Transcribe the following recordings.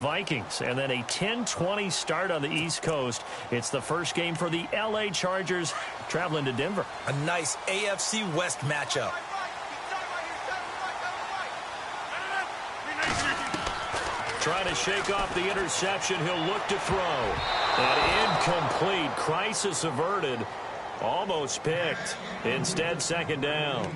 Vikings, and then a 10-20 start on the East Coast. It's the first game for the LA Chargers traveling to Denver. A nice AFC West matchup. Trying to shake off the interception. He'll look to throw. And incomplete. Crisis averted. Almost picked. Instead, second down.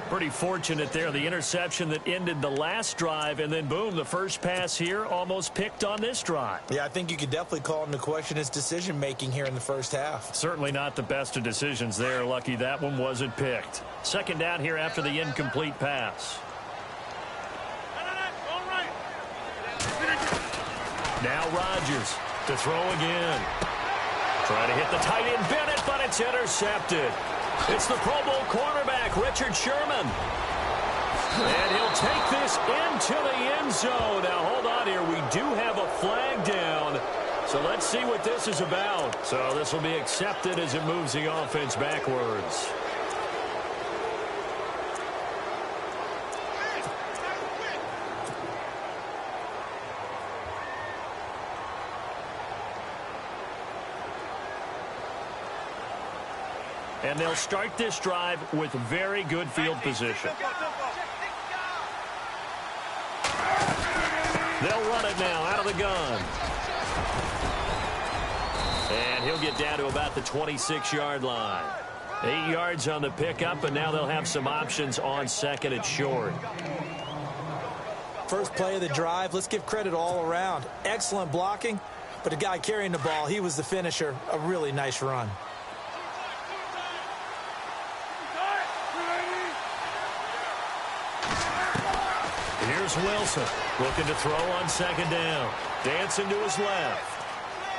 Pretty fortunate there. The interception that ended the last drive, and then boom, the first pass here almost picked on this drive. Yeah, I think you could definitely call into question his decision-making here in the first half. Certainly not the best of decisions there. Lucky that one wasn't picked. Second down here after the incomplete pass. Now Rodgers to throw again. Try to hit the tight end Bennett, but it's intercepted. It's the Pro Bowl cornerback, Richard Sherman. And he'll take this into the end zone. Now, hold on here. We do have a flag down. So let's see what this is about. So this will be accepted as it moves the offense backwards. And they'll start this drive with very good field position. They'll run it now out of the gun. And he'll get down to about the 26-yard line. 8 yards on the pickup, and now they'll have some options on second and short. First play of the drive, let's give credit all around. Excellent blocking, but the guy carrying the ball, he was the finisher. A really nice run. Here's Wilson looking to throw on second down. Dancing to his left.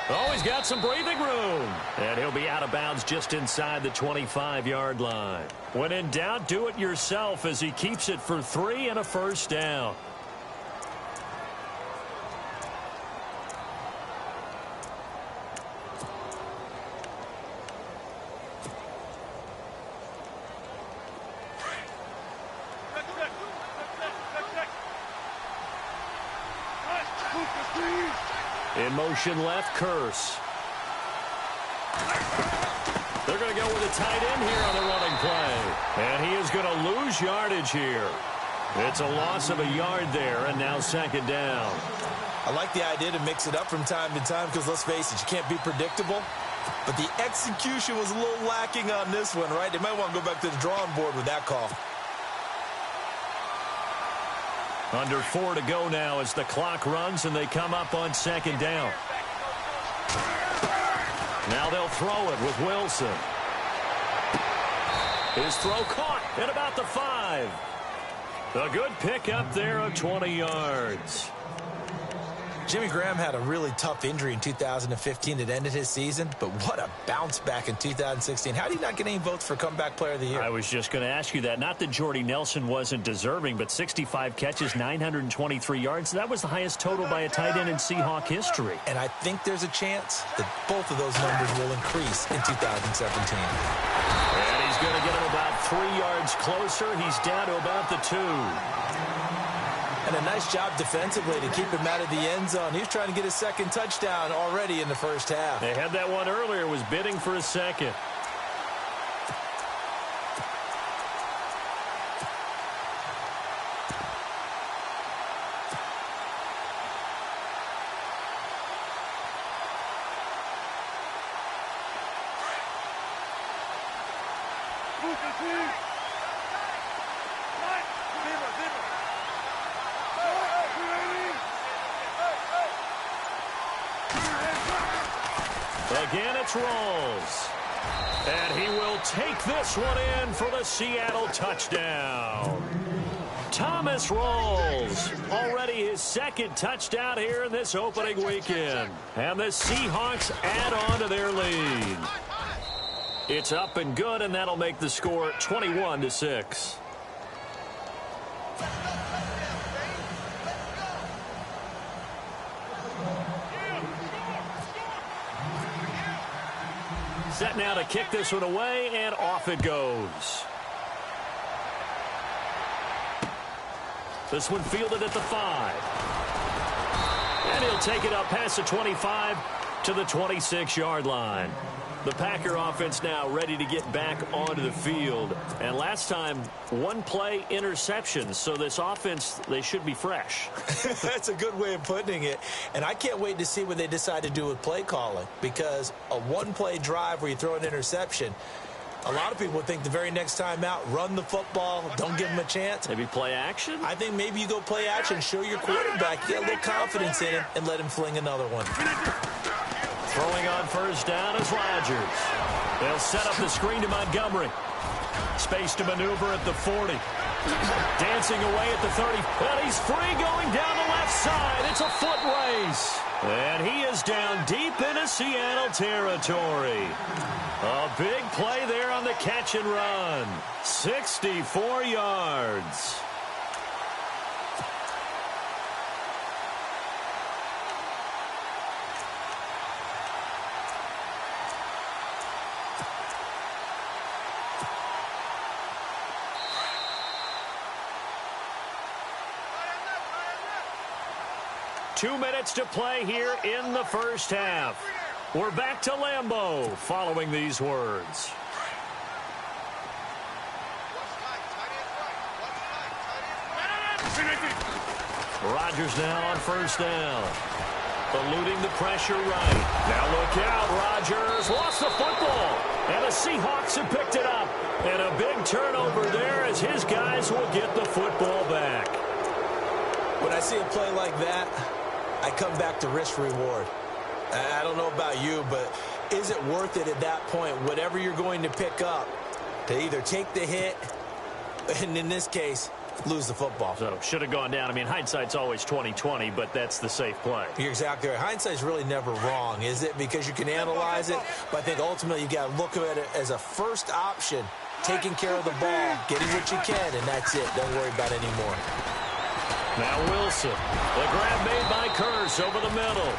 Oh, he's got some breathing room. And he'll be out of bounds just inside the 25-yard line. When in doubt, do it yourself as he keeps it for 3 and a first down. In motion left, Curse. They're going to go with a tight end here on the running play. And he is going to lose yardage here. It's a loss of a yard there, and now second down. I like the idea to mix it up from time to time because, let's face it, you can't be predictable. But the execution was a little lacking on this one, right? They might want to go back to the drawing board with that call. Under 4 to go now as the clock runs and they come up on second down. Now they'll throw it with Wilson. His throw caught at about the 5. A good pickup there of 20 yards. Jimmy Graham had a really tough injury in 2015 that ended his season, but what a bounce back in 2016. How did he not get any votes for Comeback Player of the Year? I was just going to ask you that. Not that Jordy Nelson wasn't deserving, but 65 catches, 923 yards. That was the highest total by a tight end in Seahawk history. And I think there's a chance that both of those numbers will increase in 2017. And he's going to get him about 3 yards closer. He's down to about the 2. And a nice job defensively to keep him out of the end zone. He's trying to get his second touchdown already in the first half. They had that one earlier, was bidding for a second. Again, it's Rawls. And he will take this one in for the Seattle touchdown. Thomas Rawls, already his second touchdown here in this opening weekend. And the Seahawks add on to their lead. It's up and good, and that'll make the score 21-6. Set now to kick this one away, and off it goes. This one fielded at the 5. take it up past the 25 to the 26-yard line. The Packer offense now ready to get back onto the field. And last time, one-play interception. So this offense, they should be fresh. That's a good way of putting it. And I can't wait to see what they decide to do with play calling. Because a one-play drive where you throw an interception, a lot of people would think the very next time out, run the football, don't give them a chance. Maybe play action? I think maybe you go play action, show your quarterback, get a little confidence in him, and let him fling another one. Throwing on first down is Rodgers. They'll set up the screen to Montgomery. Space to maneuver at the 40. Dancing away at the 30. And he's free going down the left side. It's a foot race. And he is down deep into Seattle territory. A big play there on the catch and run. 64 yards. Two minutes to play here in the first half. We're back to Lambeau following these words. Rodgers now on first down. Eluding the pressure right. Now look out. Rodgers lost the football. And the Seahawks have picked it up. And a big turnover there as his guys will get the football back. When I see a play like that, I come back to risk reward. I don't know about you, but is it worth it at that point, whatever you're going to pick up, to either take the hit, and in this case, lose the football? So, should have gone down. I mean, hindsight's always 20/20, but that's the safe play. You're exactly right. Hindsight's really never wrong, is it? Because you can analyze it, but I think ultimately you got to look at it as a first option, taking care of the ball, getting what you can, and that's it. Don't worry about it anymore. Now Wilson. The grab made by Curse over the middle.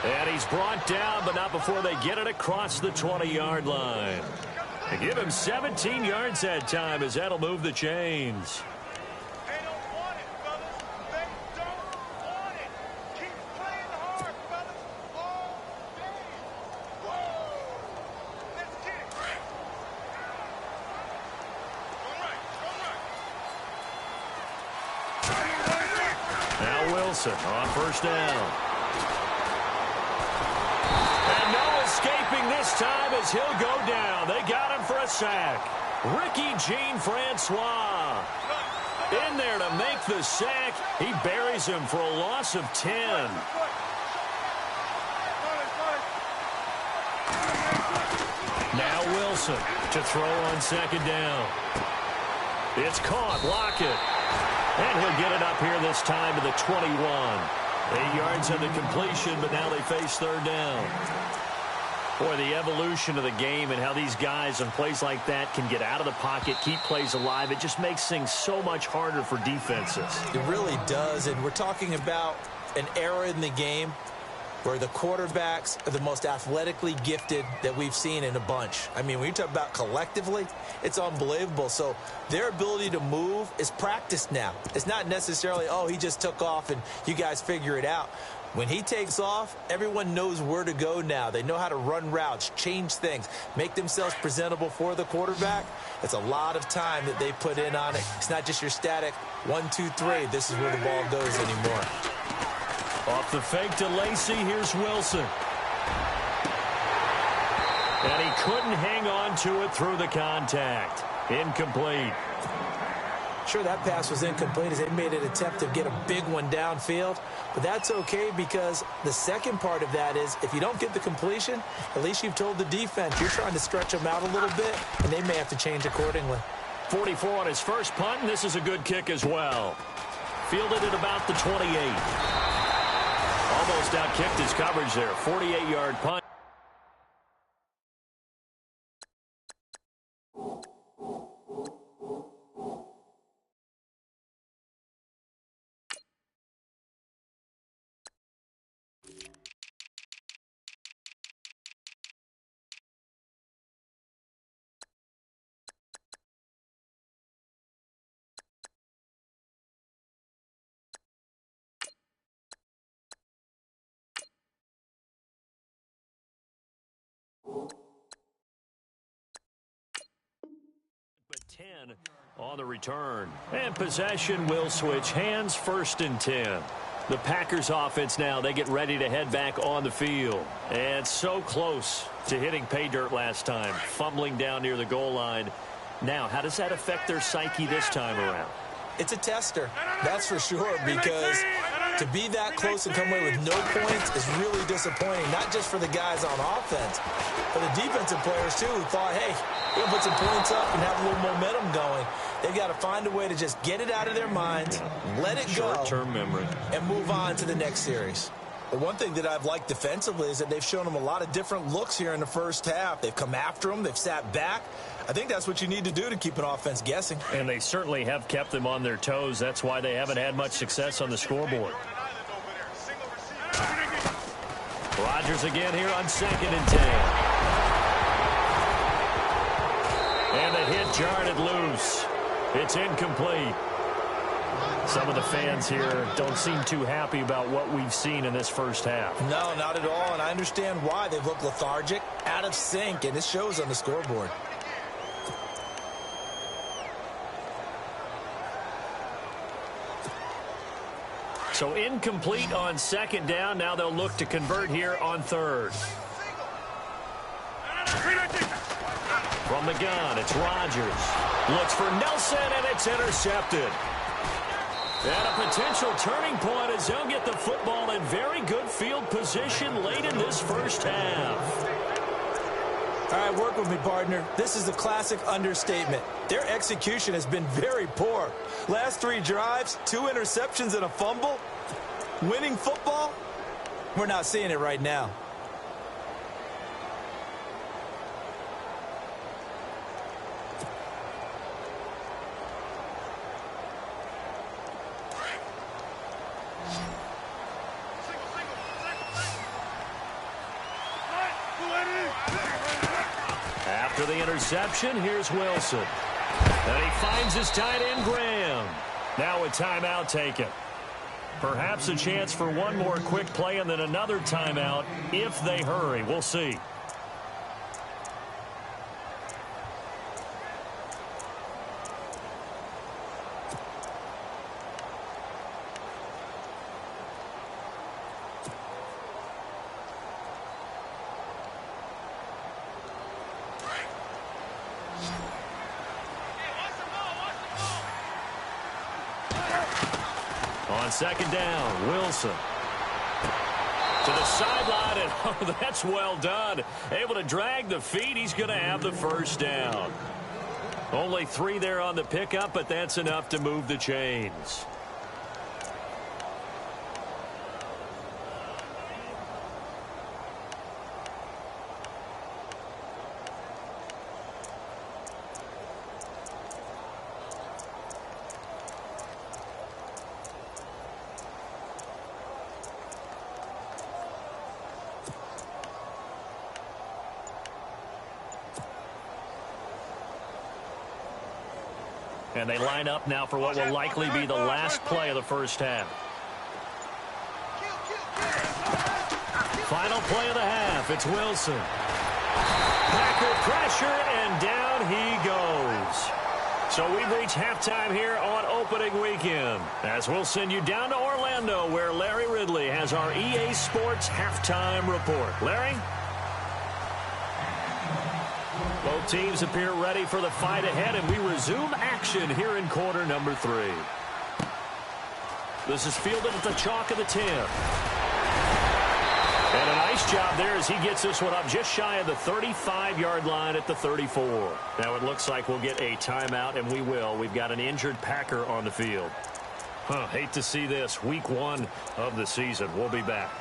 And he's brought down, but not before they get it across the 20-yard line. They give him 17 yards that time as that'll move the chains. They don't want it, fellas. They don't want it. Keep playing hard, fellas. All day. Whoa. Let's get it. Go right. Now Wilson on first down. And no escaping this time as he'll go down. They got him for a sack. Ricky Jean-Francois in there to make the sack. He buries him for a loss of 10. Now Wilson to throw on second down. It's caught. Lockett. And he'll get it up here this time to the 21. 8 yards on the completion, but now they face third down. Boy, the evolution of the game and how these guys on plays like that can get out of the pocket, keep plays alive, it just makes things so much harder for defenses. It really does, and we're talking about an era in the game where the quarterbacks are the most athletically gifted that we've seen in a bunch. I mean, when you talk about collectively, it's unbelievable. So their ability to move is practiced now. It's not necessarily, oh, he just took off and you guys figure it out. When he takes off, everyone knows where to go now. They know how to run routes, change things, make themselves presentable for the quarterback. It's a lot of time that they put in on it. It's not just your static 1, 2, 3. This is where the ball goes anymore. Off the fake to Lacy, here's Wilson. And he couldn't hang on to it through the contact. Incomplete. Sure, that pass was incomplete as they made an attempt to get a big one downfield. But that's okay because the second part of that is if you don't get the completion, at least you've told the defense you're trying to stretch them out a little bit, and they may have to change accordingly. 44 on his first punt, and this is a good kick as well. Fielded at about the 28. Almost outkicked his coverage there. 48-yard punt. But 10 on the return. And possession will switch hands, 1st and 10. The Packers offense now, they get ready to head back on the field. And so close to hitting pay dirt last time, fumbling down near the goal line. Now, how does that affect their psyche this time around? It's a tester, that's for sure, because to be that close and come away with no points is really disappointing, not just for the guys on offense, but the defensive players, too, who thought, hey, we're going to put some points up and have a little momentum going. They've got to find a way to just get it out of their minds, let it go, short-term memory, and move on to the next series. The one thing that I've liked defensively is that they've shown them a lot of different looks here in the first half. They've come after them. They've sat back. I think that's what you need to do to keep an offense guessing. And they certainly have kept them on their toes. That's why they haven't had much success on the scoreboard. Rodgers again here on 2nd and 10. And the hit jarred it loose. It's incomplete. Some of the fans here don't seem too happy about what we've seen in this first half. No, not at all, and I understand why. They've looked lethargic, out of sync, and it shows on the scoreboard. So incomplete on 2nd down. Now they'll look to convert here on 3rd. From the gun, it's Rodgers. Looks for Nelson, and it's intercepted. And a potential turning point as they'll get the football in very good field position late in this first half. All right, work with me, partner. This is a classic understatement. Their execution has been very poor. Last 3 drives, 2 interceptions and a fumble. Winning football? We're not seeing it right now. After the interception, here's Wilson. And he finds his tight end, Graham. Now a timeout taken. Perhaps a chance for one more quick play and then another timeout if they hurry. We'll see. On 2nd down, Wilson. To the sideline, and oh, that's well done. Able to drag the feet. He's going to have the first down. Only 3 there on the pickup, but that's enough to move the chains. And they line up now for what will likely be the last play of the first half. Final play of the half. It's Wilson. Packer pressure, and down he goes. So we've reached halftime here on opening weekend, as we'll send you down to Orlando, where Larry Ridley has our EA Sports halftime report. Larry? Both teams appear ready for the fight ahead, and we resume action here in quarter number 3. This is fielded at the chalk of the 10. And a nice job there as he gets this one up just shy of the 35-yard line at the 34. Now it looks like we'll get a timeout, and we will. We've got an injured Packer on the field. Hate to see this. Week 1 of the season. We'll be back.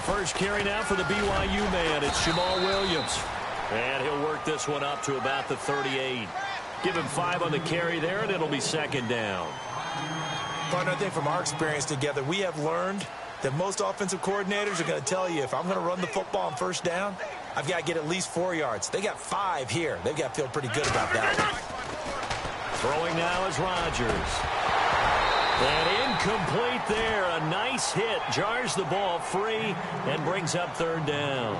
First carry now for the BYU man. It's Jamal Williams. And he'll work this one up to about the 38. Give him 5 on the carry there, and it'll be 2nd down. But I think from our experience together, we have learned that most offensive coordinators are going to tell you, if I'm going to run the football on first down, I've got to get at least 4 yards. They got 5 here. They've got to feel pretty good about that one. Throwing now is Rodgers. And incomplete there. A nice hit. Jars the ball free and brings up third down.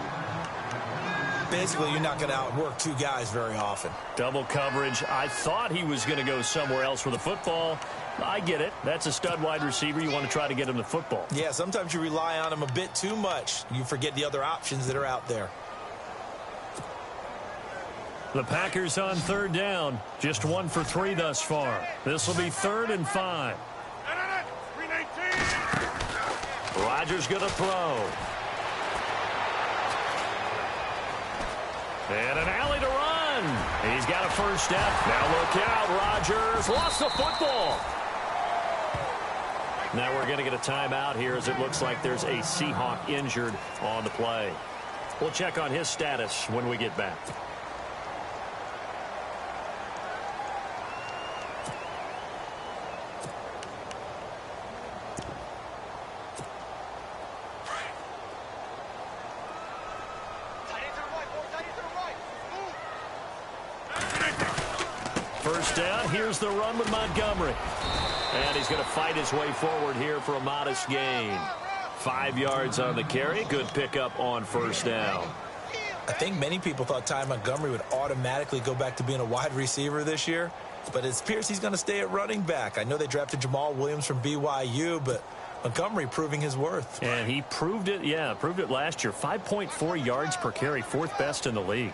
Basically, you're not going to outwork 2 guys very often. Double coverage. I thought he was going to go somewhere else with the football. I get it. That's a stud wide receiver. You want to try to get him the football. Yeah, sometimes you rely on him a bit too much. You forget the other options that are out there. The Packers on third down. Just 1 for 3 thus far. This will be 3rd and 5. Rodgers going to throw. And an alley to run. He's got a first step. Now look out. Rodgers lost the football. Now we're going to get a timeout here as it looks like there's a Seahawk injured on the play. We'll check on his status when we get back. First down, here's the run with Montgomery. And he's going to fight his way forward here for a modest gain. 5 yards on the carry. Good pickup on first down. I think many people thought Ty Montgomery would automatically go back to being a wide receiver this year. But it appears he's going to stay at running back. I know they drafted Jamal Williams from BYU, but Montgomery proving his worth. And he proved it, proved it last year. 5.4 yards per carry, 4th best in the league.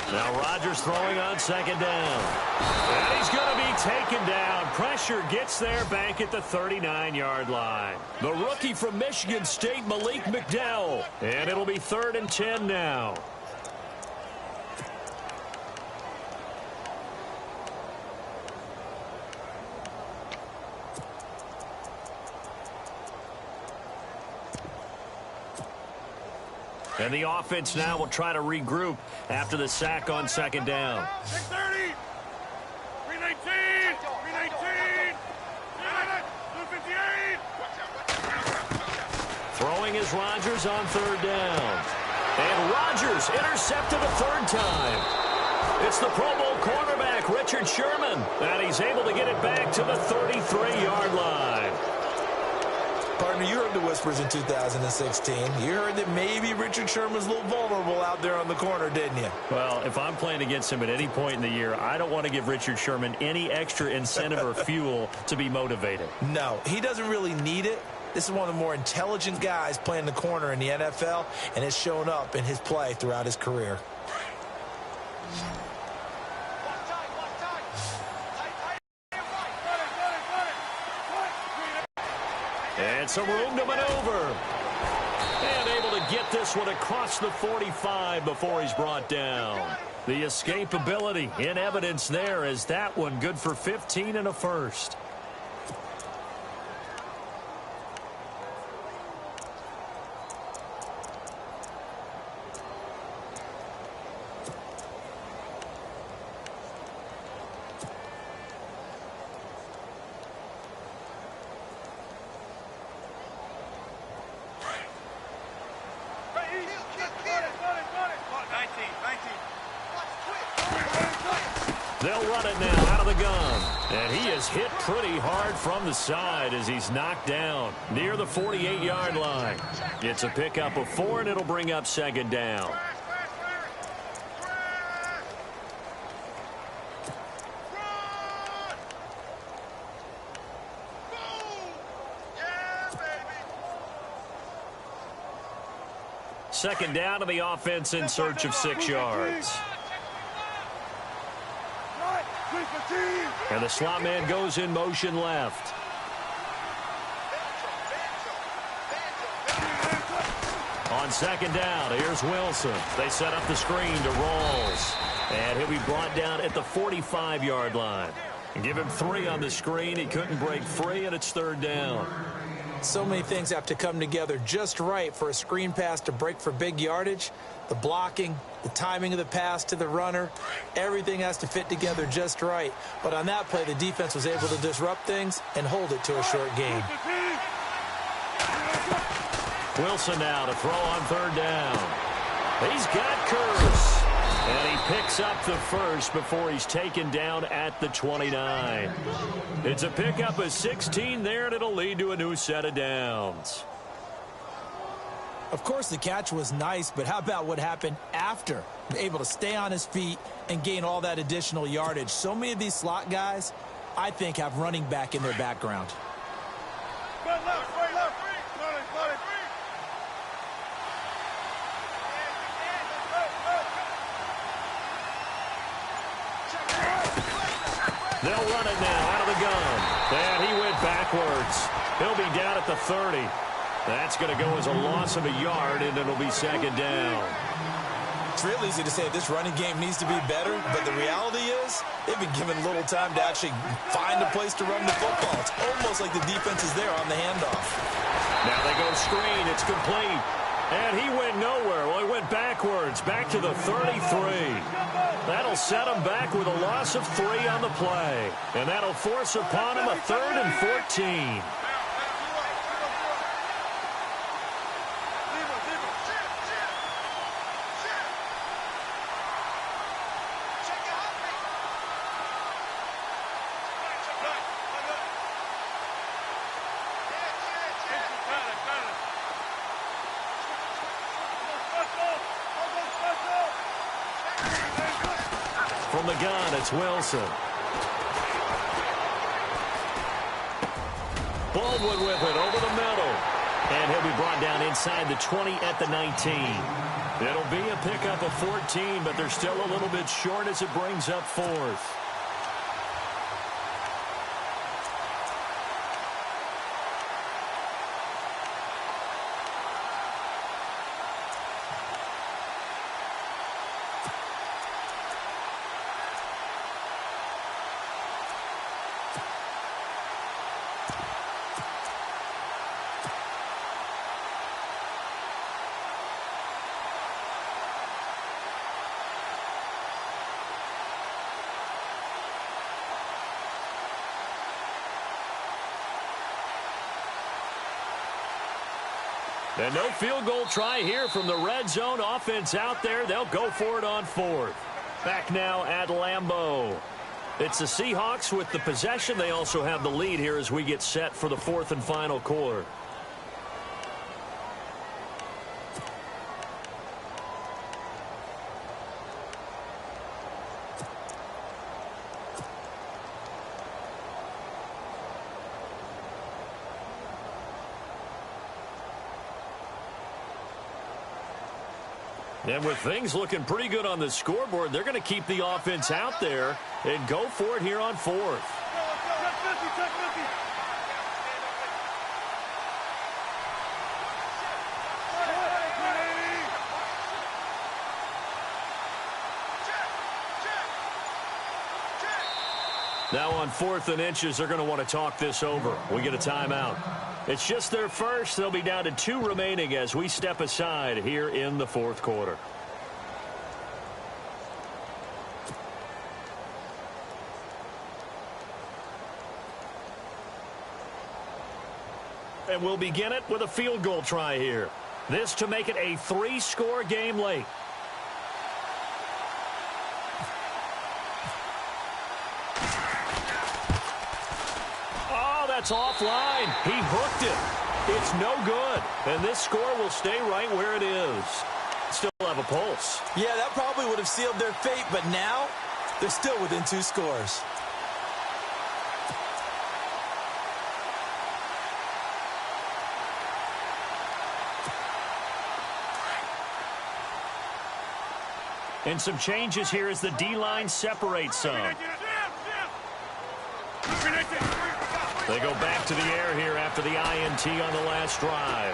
Now Rodgers throwing on second down. And he's going to be taken down. Pressure gets there back at the 39-yard line. The rookie from Michigan State, Malik McDowell. And it'll be 3rd and 10 now. And the offense now will try to regroup after the sack on second down. 6:30, 3:19, 3:19, 2:58. Throwing is Rodgers on third down. And Rodgers intercepted a 3rd time. It's the Pro Bowl cornerback, Richard Sherman. And he's able to get it back to the 33-yard line. Partner, you heard the whispers in 2016. You heard that maybe Richard Sherman's a little vulnerable out there on the corner, didn't you? Well, if I'm playing against him at any point in the year, I don't want to give Richard Sherman any extra incentive or fuel to be motivated. No, he doesn't really need it. This is one of the more intelligent guys playing the corner in the NFL, and it's shown up in his play throughout his career. And some room to maneuver. And able to get this one across the 45 before he's brought down. The escapability in evidence there as that one good for 15 and a first. They'll run it now out of the gun. And he is hit pretty hard from the side as he's knocked down near the 48-yard line. It's a pickup of 4, and it'll bring up second down. Second down to the offense in search of 6 yards. And the slot man goes in motion left. On second down, here's Wilson. They set up the screen to Rawls. And he'll be brought down at the 45-yard line. And give him 3 on the screen. He couldn't break free, and it's third down. So many things have to come together just right for a screen pass to break for big yardage. The blocking, the timing of the pass to the runner, everything has to fit together just right. But on that play, the defense was able to disrupt things and hold it to a short gain. Wilson now to throw on third down. He's got Curse. And he picks up the first before he's taken down at the 29. It's a pickup of 16 there, and it'll lead to a new set of downs. Of course, the catch was nice, but how about what happened after? Able to stay on his feet and gain all that additional yardage. So many of these slot guys, I think, have running back in their background. They'll run it now out of the gun. And he went backwards. He'll be down at the 30. That's going to go as a loss of a yard, and it'll be second down. It's real easy to say this running game needs to be better, but the reality is they've been given little time to actually find a place to run the football. It's almost like the defense is there on the handoff. Now they go screen. It's complete. And he went nowhere. Well, he went backwards, back to the 33. That'll set him back with a loss of 3 on the play. And that'll force upon him a 3rd and 14. From the gun, it's Wilson. Baldwin with it over the middle. And he'll be brought down inside the 20 at the 19. It'll be a pickup of 14, but they're still a little bit short as it brings up 4th. And no field goal try here from the red zone. Offense out there. They'll go for it on 4th. Back now at Lambeau. It's the Seahawks with the possession. They also have the lead here as we get set for the 4th and final quarter. And with things looking pretty good on the scoreboard, they're going to keep the offense out there and go for it here on 4th. Now on 4th and inches, they're going to want to talk this over. We get a timeout. It's just their first. They'll be down to 2 remaining as we step aside here in the 4th quarter. And we'll begin it with a field goal try here. This to make it a 3-score game late. That's offline. He hooked it. It's no good. And this score will stay right where it is. Still have a pulse. Yeah, that probably would have sealed their fate, but now they're still within 2 scores. And some changes here as the D-line separates some. They go back to the air here after the INT on the last drive.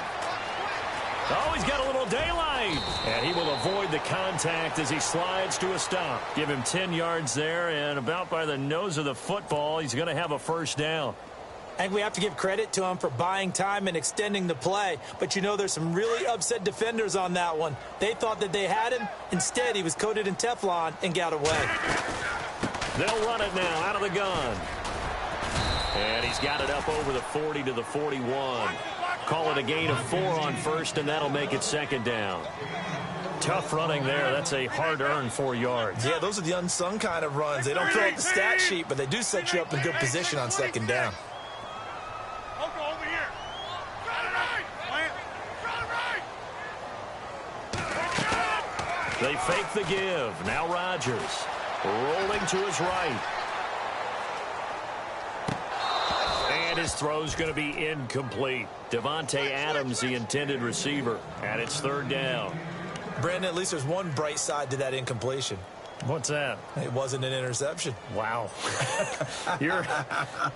Oh, he's got a little daylight. And he will avoid the contact as he slides to a stop. Give him 10 yards there, and about by the nose of the football, he's going to have a first down. I think we have to give credit to him for buying time and extending the play. But, you know, there's some really upset defenders on that one. They thought that they had him. Instead, he was coated in Teflon and got away. They'll run it now out of the gun. And he's got it up over the 40 to the 41. Call it a gain of 4 on first, and that'll make it second down. Tough running there. That's a hard-earned 4 yards. Yeah, those are the unsung kind of runs. They don't fill out the stat sheet, but they do set you up in good position on second down. They fake the give. Now Rodgers rolling to his right. And his throw's going to be incomplete. Devontae Adams, the intended receiver, and it's third down. Brandon, at least there's one bright side to that incompletion. What's that? It wasn't an interception. Wow. You're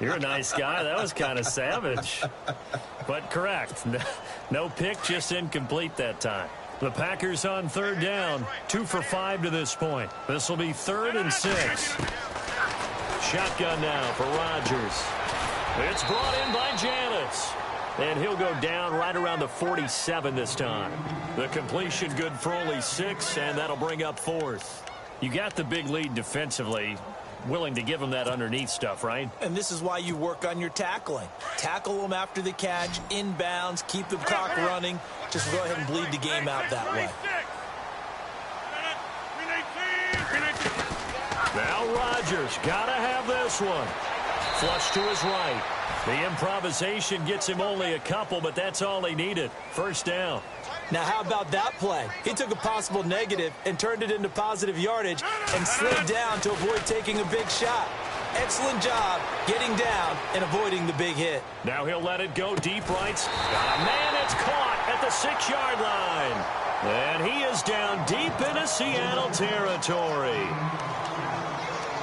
a nice guy. That was kind of savage. But correct. No pick, just incomplete that time. The Packers on third down. 2 for 5 to this point. This will be 3rd and 6. Shotgun now for Rodgers. It's brought in by Janis. And he'll go down right around the 47 this time. The completion good for only 6, and that'll bring up 4th. You got the big lead defensively. Willing to give them that underneath stuff, right? And this is why you work on your tackling. Tackle them after the catch, inbounds, keep the clock running. Just go ahead and bleed the game out that way. Now Rodgers got to have this one. Flush to his right. The improvisation gets him only a couple, but that's all he needed. First down. Now, how about that play? He took a possible negative and turned it into positive yardage and slid down to avoid taking a big shot. Excellent job getting down and avoiding the big hit. Now he'll let it go deep right. Man, it's caught at the 6-yard line. And he is down deep into Seattle territory.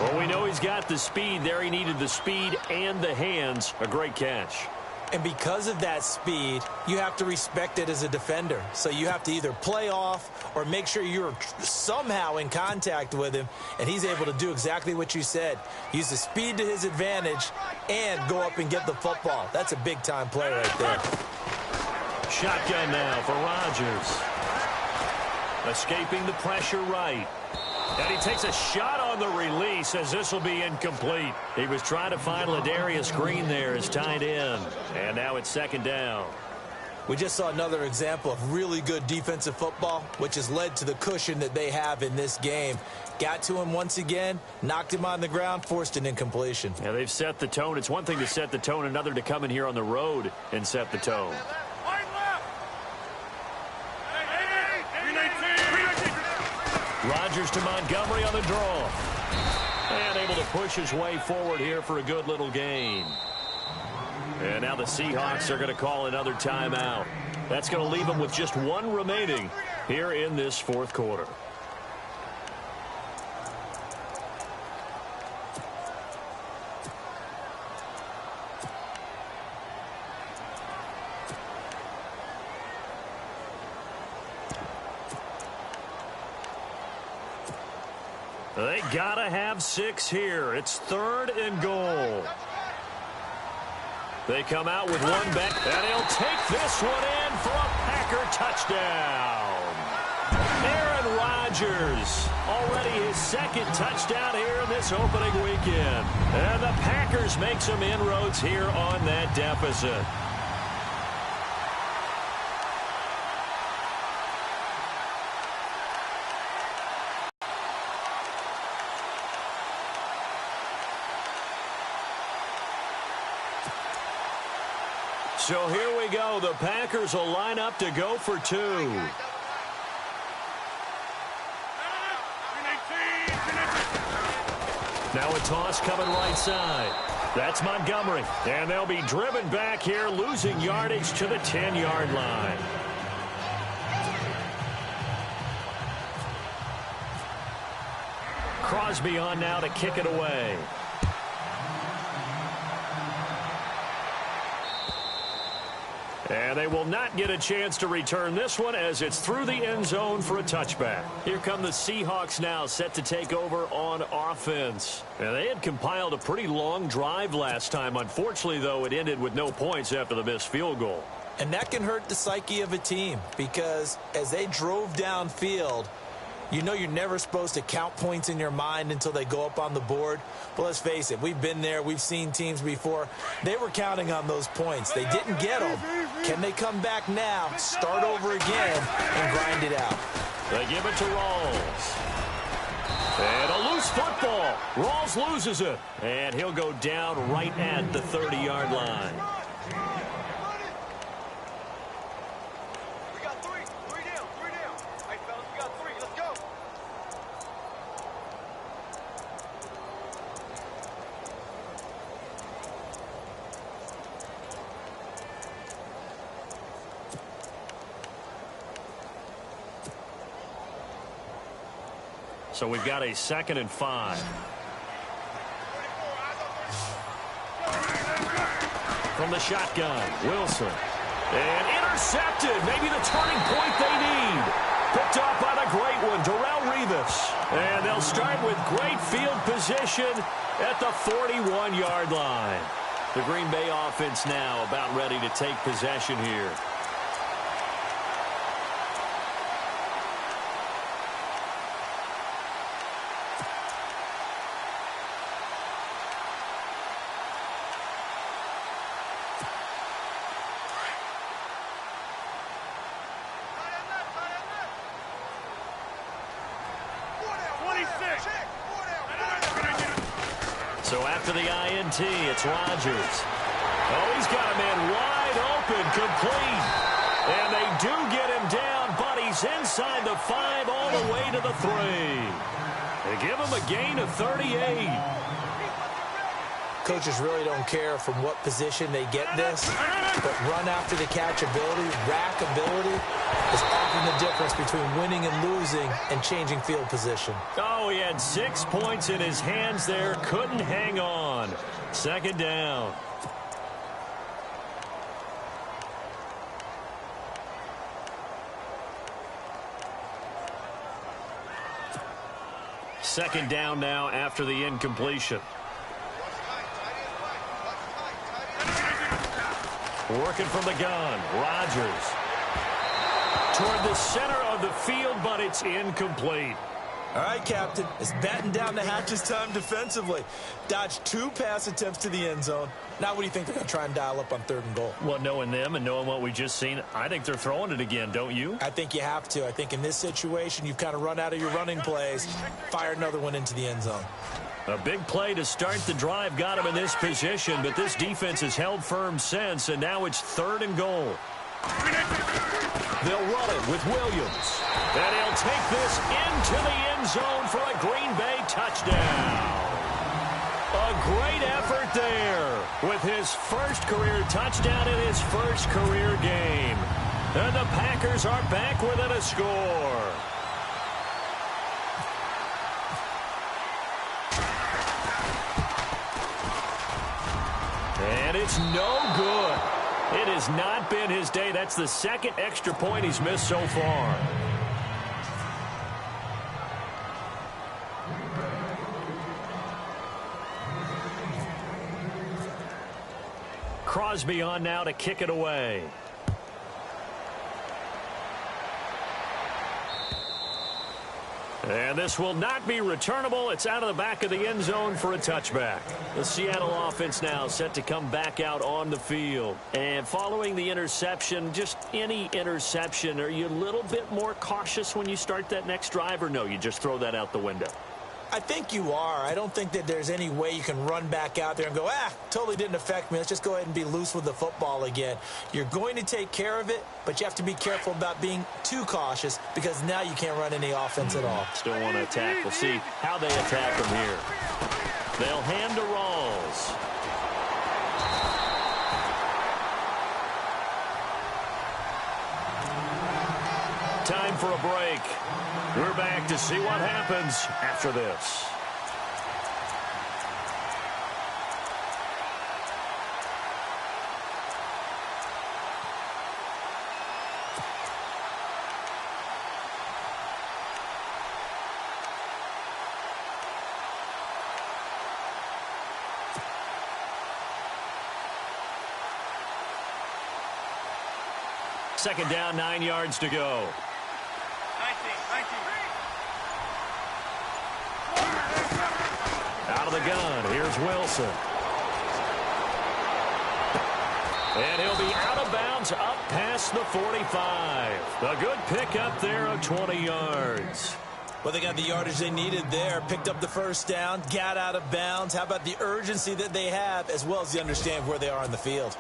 Well, we know he's got the speed there. He needed the speed and the hands. A great catch. And because of that speed, you have to respect it as a defender. So you have to either play off or make sure you're somehow in contact with him, and he's able to do exactly what you said. Use the speed to his advantage and go up and get the football. That's a big-time play right there. Shotgun now for Rodgers. Escaping the pressure right. And he takes a shot on the release as this will be incomplete. He was trying to find Ladarius Green there as tight end. And now it's second down. We just saw another example of really good defensive football, which has led to the cushion that they have in this game. Got to him once again, knocked him on the ground, forced an incompletion. Yeah, they've set the tone. It's one thing to set the tone, another to come in here on the road and set the tone. Rodgers to Montgomery on the draw. And able to push his way forward here for a good little gain. And now the Seahawks are going to call another timeout. That's going to leave them with just 1 remaining here in this 4th quarter. They gotta have 6 here. It's 3rd and goal. They come out with 1 back, and he'll take this one in for a Packer touchdown. Aaron Rodgers, already his 2nd touchdown here in this opening weekend. And the Packers make some inroads here on that deficit. So here we go. The Packers will line up to go for 2. Now a toss coming right side. That's Montgomery. And they'll be driven back here, losing yardage to the 10-yard line. Crosby on now to kick it away. And they will not get a chance to return this one as it's through the end zone for a touchback. Here come the Seahawks now, set to take over on offense. And they had compiled a pretty long drive last time. Unfortunately, though, it ended with no points after the missed field goal. And that can hurt the psyche of a team because as they drove downfield, you know you're never supposed to count points in your mind until they go up on the board. But let's face it, we've been there. We've seen teams before. They were counting on those points. They didn't get them. Can they come back now, start over again, and grind it out? They give it to Rawls. And a loose football. Rawls loses it. And he'll go down right at the 30-yard line. We got three. Three down. Three down. All right, fellas, we got three. Let's go. So we've got a 2nd and 5. From the shotgun, Wilson. And intercepted. Maybe the turning point they need. Picked up on a great one, Darrelle Revis. And they'll start with great field position at the 41-yard line. The Green Bay offense now about ready to take possession here. So after the INT, it's Rodgers. Oh, he's got a man wide open, complete. And they do get him down, but he's inside the 5 all the way to the 3. They give him a gain of 38. Coaches really don't care from what position they get this, but run after the catch ability, rack ability is often the difference between winning and losing and changing field position. Oh, he had 6 points in his hands there, couldn't hang on. 2nd down. Second down now after the incompletion. Working from the gun, Rodgers. Toward the center of the field, but it's incomplete. All right, Captain, it's batten down the hatches time defensively. Dodged 2 pass attempts to the end zone. Now what do you think they're going to try and dial up on 3rd and goal? Well, knowing them and knowing what we just seen, I think they're throwing it again, don't you? I think you have to. I think in this situation, you've kind of run out of your running plays. Fire another one into the end zone. A big play to start the drive got him in this position, but this defense has held firm since, and now it's 3rd and goal. They'll run it with Williams. And he'll take this into the end zone for a Green Bay touchdown. A great effort there with his first career touchdown in his first career game. And the Packers are back within a score. And it's no good. It has not been his day. That's the 2nd extra point he's missed so far. Crosby on now to kick it away. And this will not be returnable. It's out of the back of the end zone for a touchback. The Seattle offense now set to come back out on the field. And following the interception, just any interception, are you a little bit more cautious when you start that next drive, or no, you just throw that out the window? I think you are. I don't think that there's any way you can run back out there and go, totally didn't affect me. Let's just go ahead and be loose with the football again. You're going to take care of it, but you have to be careful about being too cautious because now you can't run any offense at all. Still want to attack. We'll see how they attack from here. They'll hand to Rawls. Time for a break. We're back to see what happens after this. second down, 9 yards to go. 19. Out of the gun, here's Wilson. And he'll be out of bounds up past the 45. A good pickup there of 20 yards. Well, they got the yardage they needed there, picked up the first down, got out of bounds. How about the urgency that they have, as well as the understand where they are on the field?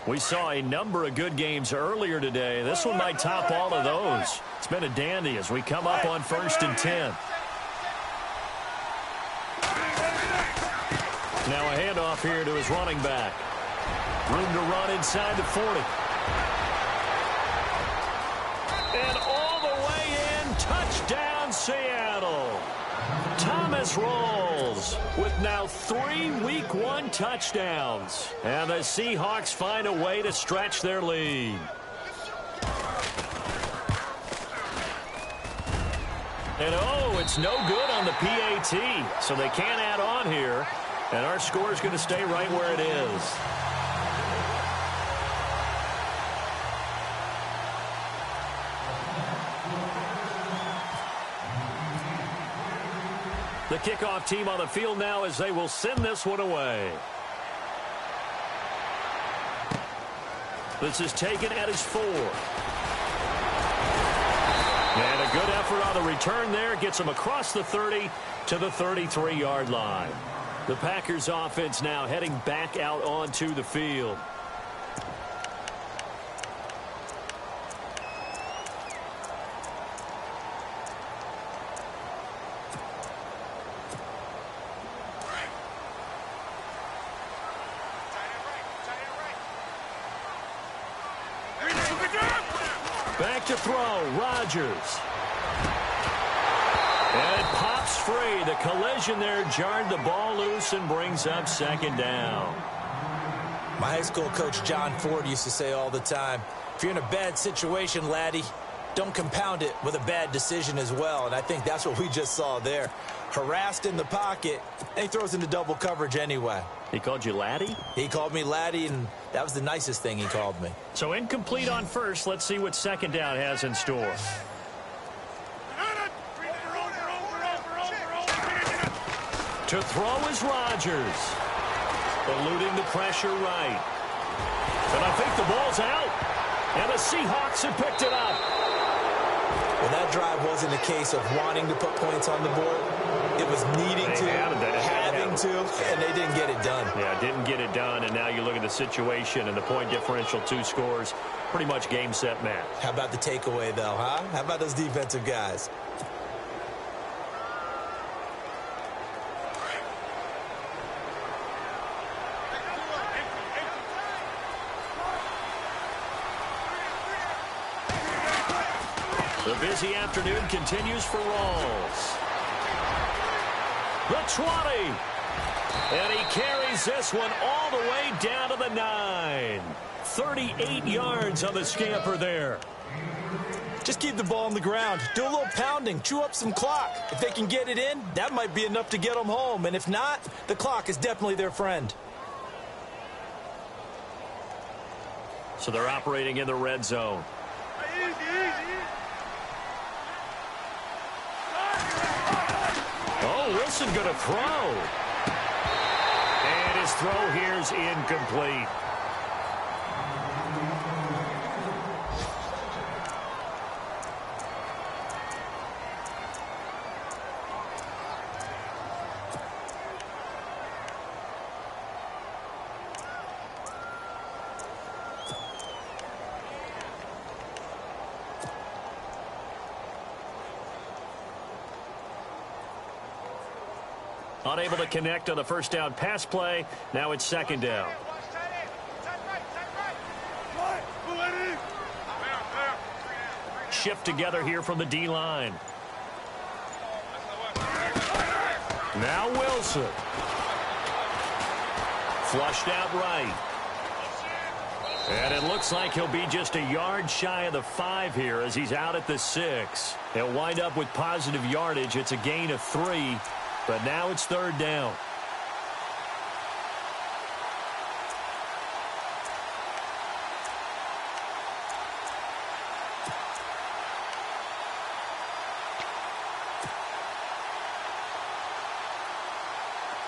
We saw a number of good games earlier today. This one might top all of those. It's been a dandy as we come up on 1st and 10. Now a handoff here to his running back. Room to run inside the 40. And all the way in, touchdown Seattle. Thomas rolls with now 3 Week 1 touchdowns. And the Seahawks find a way to stretch their lead. And oh, it's no good on the PAT. So they can't add on here. And our score is going to stay right where it is. The kickoff team on the field now as they will send this one away. This is taken at his 4. And a good effort on the return there. Gets him across the 30 to the 33-yard line. The Packers offense now heading back out onto the field. Back to throw, Rodgers. And it pops free. The collision there jarred the ball loose and brings up second down. My high school coach, John Ford, used to say all the time, if you're in a bad situation, laddie, don't compound it with a bad decision as well. And I think that's what we just saw there. Harassed in the pocket, and he throws into double coverage anyway. He called you laddie? He called me laddie, and that was the nicest thing he called me. So incomplete on first. Let's see what second down has in store. To throw is Rodgers. Eluding the pressure right. And I think the ball's out. And the Seahawks have picked it up. Well, that drive wasn't a case of wanting to put points on the board. It was needing to, having to, and they didn't get it done. Yeah, didn't get it done, and now you look at the situation and the point differential, 2 scores, pretty much game, set, match. How about the takeaway, though, huh? How about those defensive guys? The busy afternoon continues for Rawls. The 20. And he carries this one all the way down to the 9. 38 yards on the scamper there. Just keep the ball on the ground. Do a little pounding. Chew up some clock. If they can get it in, that might be enough to get them home. And if not, the clock is definitely their friend. So they're operating in the red zone. Oh, Wilson going to throw. And his throw here is incomplete. Unable to connect on the first down pass play. Now it's second down. Shift together here from the D-line. Now Wilson. Flushed out right. And it looks like he'll be just a yard shy of the 5 here as he's out at the 6. He'll wind up with positive yardage. It's a gain of 3. But now it's third down.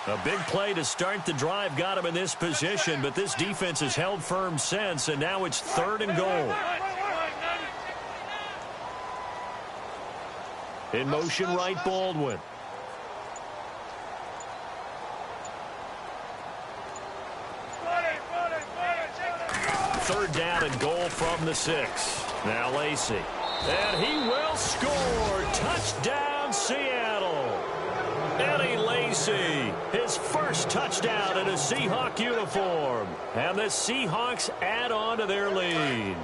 A big play to start the drive got him in this position, but this defense has held firm since, and now it's third and goal. In motion right, Baldwin. Third down and goal from the 6. Now Lacey. And he will score. Touchdown, Seattle. Eddie Lacy, his first touchdown in a Seahawk uniform. And the Seahawks add on to their lead.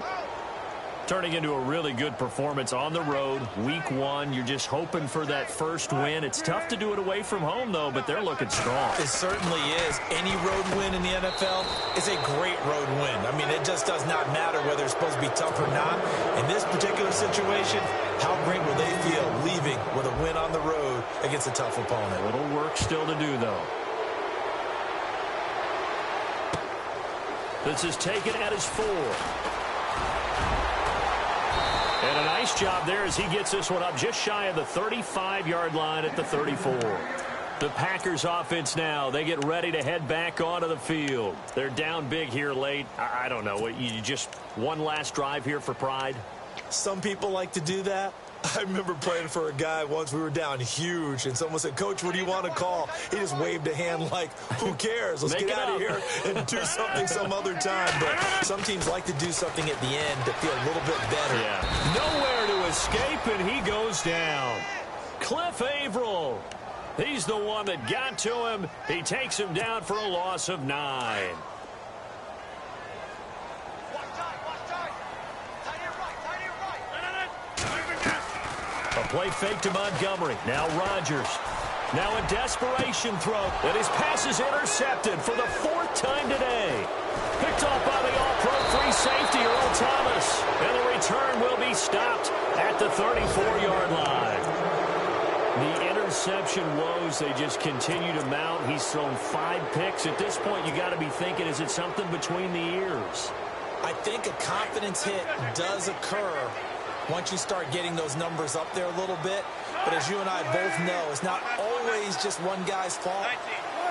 Turning into a really good performance on the road. Week 1, you're just hoping for that first win. It's tough to do it away from home, though, but they're looking strong. It certainly is. Any road win in the NFL is a great road win. I mean, it just does not matter whether it's supposed to be tough or not. In this particular situation, how great will they feel leaving with a win on the road against a tough opponent? A little work still to do, though. This is taken at his 4. And a nice job there as he gets this one up just shy of the 35-yard line at the 34. The Packers offense now, they get ready to head back onto the field. They're down big here late. I don't know. You just one last drive here for pride? Some people like to do that. I remember playing for a guy once. We were down huge, and someone said, "Coach, what do you want to call?" He just waved a hand like, who cares? Let's get out of here and do something some other time. But some teams like to do something at the end to feel a little bit better. Yeah. Nowhere to escape, and he goes down. Cliff Averill. He's the one that got to him. He takes him down for a loss of 9. A play fake to Montgomery. Now Rodgers. Now a desperation throw. And his pass is intercepted for the 4th time today. Picked off by the all-pro free safety, Earl Thomas. And the return will be stopped at the 34-yard line. The interception woes, they just continue to mount. He's thrown 5 picks. At this point, you got to be thinking, is it something between the ears? I think a confidence hit does occur once you start getting those numbers up there a little bit. But as you and I both know, it's not always just one guy's fault.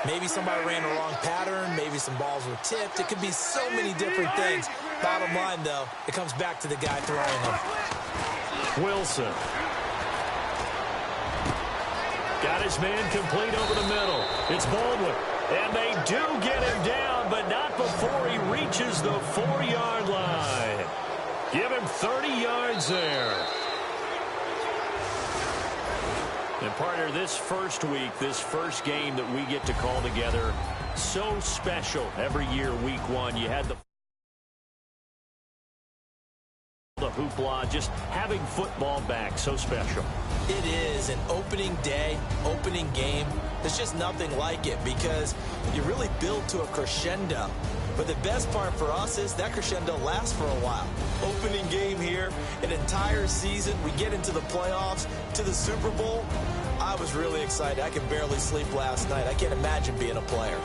Maybe somebody ran the wrong pattern. Maybe some balls were tipped. It could be so many different things. Bottom line, though, it comes back to the guy throwing them. Wilson. Got his man complete over the middle. It's Baldwin. And they do get him down, but not before he reaches the 4-yard line. Give him 30 yards there. And partner, this first week, this first game that we get to call together, so special every year, week 1. You had the hoopla, just having football back, so special. It is an opening day, opening game. There's just nothing like it because you really build to a crescendo. But the best part for us is that crescendo lasts for a while. Opening game here, an entire season. We get into the playoffs, to the Super Bowl. I was really excited. I could barely sleep last night. I can't imagine being a player.